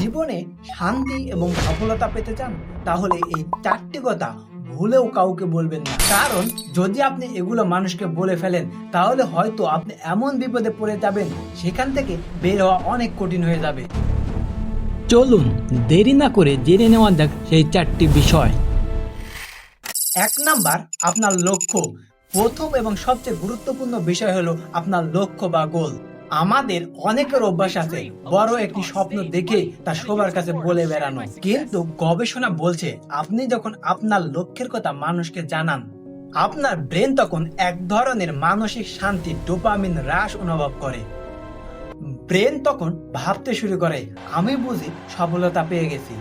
জীবনে শান্তি এবং সফলতা পেতে চান তাহলে এই চারটি কথা ভুলেও কাউকে বলবেন না, কারণ যদি আপনি এগুলো মানুষকে বলে ফেলেন তাহলে হয়তো আপনি এমন বিপদে পড়ে যাবেন সেখান থেকে বের হওয়া অনেক কঠিন হয়ে যাবে। চলুন দেরি না করে জেনে নেওয়া যাক সেই চারটি বিষয়। 1 নাম্বার, আপনার লক্ষ্য। প্রথম এবং সবচেয়ে গুরুত্বপূর্ণ বিষয় হলো আপনার লক্ষ্য বা গোল। আমাদের অনেকের অভ্যাস আছে বড় একটি স্বপ্ন দেখে তা সবার কাছে বলে বেড়ানো, কিন্তু গবেষণা বলছে আপনি যখন আপনার লক্ষ্যের কথা মানুষকে জানান আপনার ব্রেন তখন এক ধরনের মানসিক শান্তি ডোপামিন হ্রাস অনুভব করে। ব্রেন তখন ভাবতে শুরু করে আমি বুঝি সফলতা পেয়ে গেছি।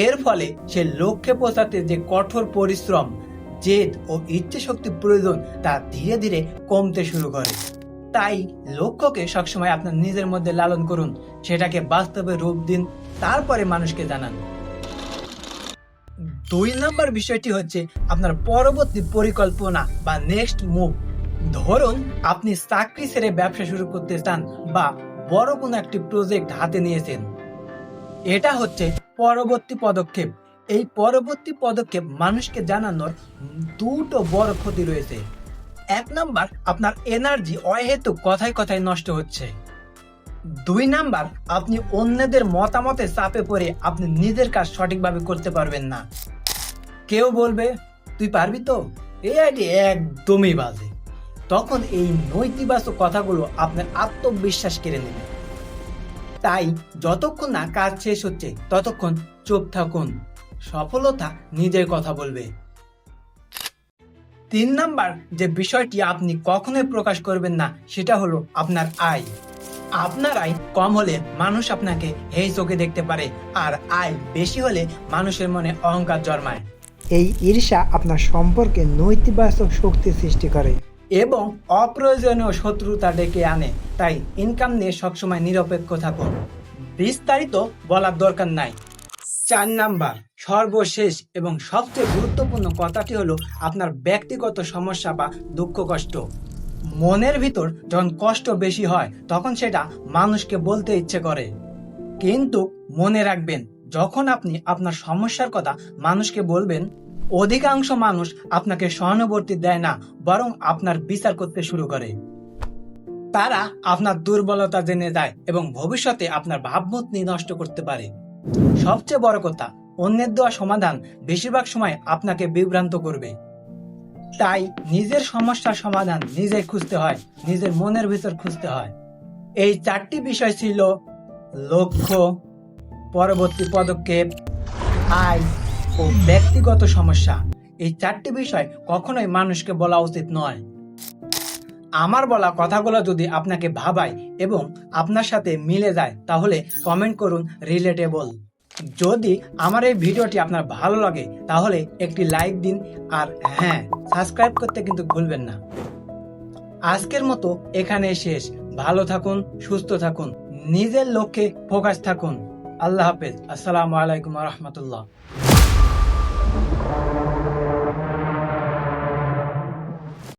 এর ফলে সে লক্ষ্যে পৌঁছাতে যে কঠোর পরিশ্রম, জেদ ও ইচ্ছে শক্তি প্রয়োজন তা ধীরে ধীরে কমতে শুরু করে। তাই লক্ষ্যকে সবসময় আপনার নিজের মধ্যে লালন করুন, সেটাকে বাস্তবে রূপ দিন, তারপরে মানুষকে জানান। 2 নাম্বার বিষয়টি হচ্ছে আপনার পরবর্তী পরিকল্পনা বা নেক্সট মুভ। ধরুন আপনি চাকরি ছেড়ে ব্যবসা শুরু করতে চান বা বড় কোনো একটি প্রজেক্ট হাতে নিয়েছেন, এটা হচ্ছে পরবর্তী পদক্ষেপ। এই পরবর্তী পদক্ষেপ মানুষকে জানানোর দুটো বড় ক্ষতি রয়েছে। 1 নাম্বার, আপনার এনার্জি অহেতুক কথায় কথায় নষ্ট হচ্ছে। 2 নাম্বার, আপনি অন্যদের মতামতে চাপে পড়ে আপনি নিজের কাজ সঠিকভাবে করতে পারবেন না। কেউ বলবে তুই পারবি তো, এই আইডিয়া একদমই বাজে। তখন এই নৈতিবাচক কথাগুলো আপনার আত্মবিশ্বাস কেড়ে নেবে। তাই যতক্ষণ না কাজ শেষ হচ্ছে ততক্ষণ চুপ থাকুন, সফলতা নিজের কথা বলবে। 3 নাম্বার যে বিষয়টি আপনি কখনোই প্রকাশ করবেন না সেটা হলো আপনার আয়। আপনার আয় কম হলে মানুষ আপনাকে হেয় চোখে দেখতে পারে, আর আয় বেশি হলে মানুষের মনে অহংকার জন্মায়। এই ঈর্ষা আপনার সম্পর্কে নৈতিবাচক শক্তি সৃষ্টি করে এবং অপ্রয়োজনীয় শত্রুতা ডেকে আনে। তাই ইনকাম নিয়ে সবসময় নিরপেক্ষ থাকুন, বিস্তারিত বলার দরকার নাই। 4 নাম্বার, সর্বশেষ এবং সবচেয়ে গুরুত্বপূর্ণ কথাটি হলো আপনার ব্যক্তিগত সমস্যা বা দুঃখ কষ্ট। মনের ভিতর যখন কষ্ট বেশি হয় তখন সেটা মানুষকে বলতে ইচ্ছে করে, কিন্তু মনে রাখবেন যখন আপনি আপনার সমস্যার কথা মানুষকে বলবেন অধিকাংশ মানুষ আপনাকে সহানুভূতি দেয় না, বরং আপনার বিচার করতে শুরু করে। তারা আপনার দুর্বলতা জেনে যায় এবং ভবিষ্যতে আপনার ভাবমূর্তি নষ্ট করতে পারে। সবচেয়ে বড় কথা, অন্যের দেওয়া সমাধান বেশিরভাগ সময় আপনাকে বিভ্রান্ত করবে। তাই নিজের সমস্যার সমাধান নিজে খুঁজতে হয়, নিজের মনের ভিতর খুঁজতে হয়। এই 4টি বিষয় ছিল লক্ষ্য, পরবর্তী পদক্ষেপ, আয় ও ব্যক্তিগত সমস্যা। এই 4টি বিষয় কখনোই মানুষকে বলা উচিত নয়। আমার বলা কথাগুলো যদি আপনাকে ভাবায় এবং আপনার সাথে মিলে যায় তাহলে কমেন্ট করুন রিলেটেবল। যদি আমার এই ভিডিওটি আপনার ভালো লাগে তাহলে একটি লাইক দিন, আর হ্যাঁ, সাবস্ক্রাইব করতে কিন্তু ভুলবেন না। আজকের মতো এখানে শেষ। ভালো থাকুন, সুস্থ থাকুন, নিজের লক্ষ্যে ফোকাস থাকুন। আল্লাহ হাফেজ। আসসালামু আলাইকুম ওয়া রাহমাতুল্লাহ।